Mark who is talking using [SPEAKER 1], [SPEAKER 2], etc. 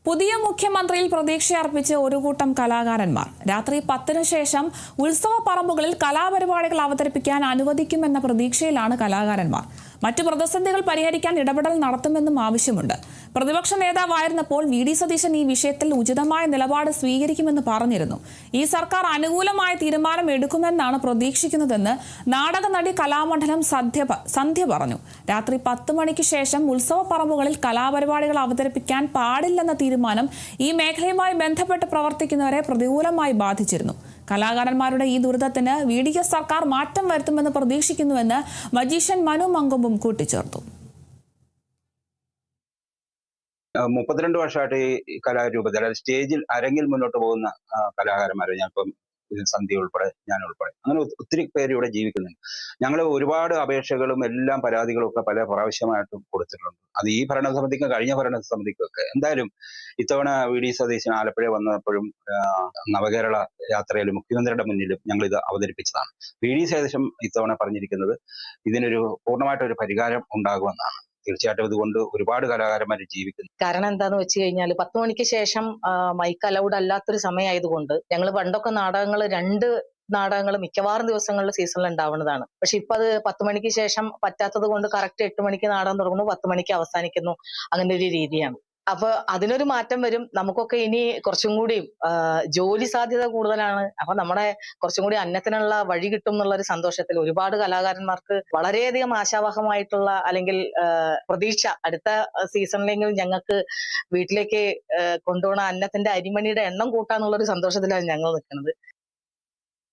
[SPEAKER 1] പുതിയ മുഖ്യമന്ത്രിയിൽ പ്രതീക്ഷയർപ്പിച്ച് ഒരു കൂട്ടം കലാകാരന്മാർ രാത്രി 10-ന് ശേഷം ഉത്സവ പറമ്പുകളിൽ കലാപരിപാടികൾ അവതരിപ്പിക്കാൻ അനുവദിക്കുമെന്ന പ്രതീക്ഷയിലാണ് കലാകാരന്മാർ. മറ്റു പ്രതിസന്ധികൾ പരിഹരിക്കാൻ ഇടപെടൽ നടത്തുമെന്നും ആവശ്യമുണ്ട്. പ്രതിപക്ഷ നേതാവായിരുന്നപ്പോൾ വി ഡി സതീശൻ ഈ വിഷയത്തിൽ ഉചിതമായ നിലപാട് സ്വീകരിക്കുമെന്ന് പറഞ്ഞിരുന്നു. ഈ സർക്കാർ അനുകൂലമായ തീരുമാനം എടുക്കുമെന്നാണ് പ്രതീക്ഷിക്കുന്നതെന്ന് നാടക നടി കലാമണ്ഡലം സന്ധ്യ പറഞ്ഞു. രാത്രി 10 മണിക്ക് ശേഷം ഉത്സവ പറമ്പുകളിൽ കലാപരിപാടികൾ അവതരിപ്പിക്കാൻ പാടില്ലെന്ന തീരുമാനം ഈ മേഖലയുമായി ബന്ധപ്പെട്ട് പ്രവർത്തിക്കുന്നവരെ പ്രതികൂലമായി ബാധിച്ചിരുന്നു. കലാകാരന്മാരുടെ ഈ ദുരിതത്തിന് VDS സർക്കാർ മാറ്റം വരുത്തുമെന്ന് പ്രതീക്ഷിക്കുന്നുവെന്ന് മജീഷ്യൻ മനു മങ്കൊമ്പും കൂട്ടിച്ചേർത്തു.
[SPEAKER 2] 32 വർഷമായിട്ട് ഈ കലാരൂപത്തിൽ, അതായത് സ്റ്റേജിൽ അരങ്ങിൽ മുന്നോട്ട് പോകുന്ന കലാകാരന്മാരെ ഞാനിപ്പം സന്ധ്യ ഉൾപ്പെടെ ഞാൻ ഉൾപ്പെടെ അങ്ങനെ ഒത്തിരി പേര് ഇവിടെ ജീവിക്കുന്നുണ്ട്. ഞങ്ങൾ ഒരുപാട് അപേക്ഷകളും എല്ലാം പരാതികളും ഒക്കെ പല പ്രാവശ്യമായിട്ടും കൊടുത്തിട്ടുണ്ട്. അത് ഈ ഭരണസമിതിക്കും കഴിഞ്ഞ ഭരണസമിതിക്കും ഒക്കെ. എന്തായാലും ഇത്തവണ VD സതീശൻ ആലപ്പുഴ വന്നപ്പോഴും നവകേരള യാത്രയിലും മുഖ്യമന്ത്രിയുടെ മുന്നിലും ഞങ്ങൾ ഇത് അവതരിപ്പിച്ചതാണ്. VD സതീശൻ ഇത്തവണ പറഞ്ഞിരിക്കുന്നത് ഇതിനൊരു പൂർണ്ണമായിട്ടൊരു പരിഹാരം ഉണ്ടാകുമെന്നാണ്. തീർച്ചയായിട്ടും ഇതുകൊണ്ട് ഒരുപാട് കലാകാരന്മാർ ജീവിക്കുന്നു.
[SPEAKER 3] കാരണം എന്താന്ന് വെച്ച് കഴിഞ്ഞാൽ 10 മണിക്ക് ശേഷം മൈക്ക് അലൗഡ് അല്ലാത്തൊരു സമയമായതുകൊണ്ട് ഞങ്ങൾ പണ്ടൊക്കെ രണ്ട് നാടകങ്ങൾ മിക്കവാറും ദിവസങ്ങളിൽ സീസണിൽ ഉണ്ടാവുന്നതാണ്. പക്ഷെ ഇപ്പൊ അത് 10 മണിക്ക് ശേഷം പറ്റാത്തത് കൊണ്ട് കറക്റ്റ് 8 മണിക്ക് നാടകം തുടങ്ങുന്നു, 10 മണിക്ക് അവസാനിക്കുന്നു. അങ്ങനെ ഒരു രീതിയാണ്. അപ്പൊ അതിനൊരു മാറ്റം വരും. നമുക്കൊക്കെ ഇനി കുറച്ചും കൂടി ജോലി സാധ്യത കൂടുതലാണ്. അപ്പൊ നമ്മുടെ കുറച്ചും കൂടി അന്നത്തിനുള്ള വഴി കിട്ടും എന്നുള്ള ഒരു സന്തോഷത്തിൽ ഒരുപാട് കലാകാരന്മാർക്ക് വളരെയധികം ആശാവഹമായിട്ടുള്ള അല്ലെങ്കിൽ പ്രതീക്ഷ അടുത്ത സീസണിലെങ്കിലും ഞങ്ങൾക്ക് വീട്ടിലേക്ക് കൊണ്ടുപോകുന്ന അന്നത്തിന്റെ അരിമണിയുടെ എണ്ണം കൂട്ടാന്നുള്ള ഒരു സന്തോഷത്തിലാണ് ഞങ്ങൾ നിൽക്കുന്നത്.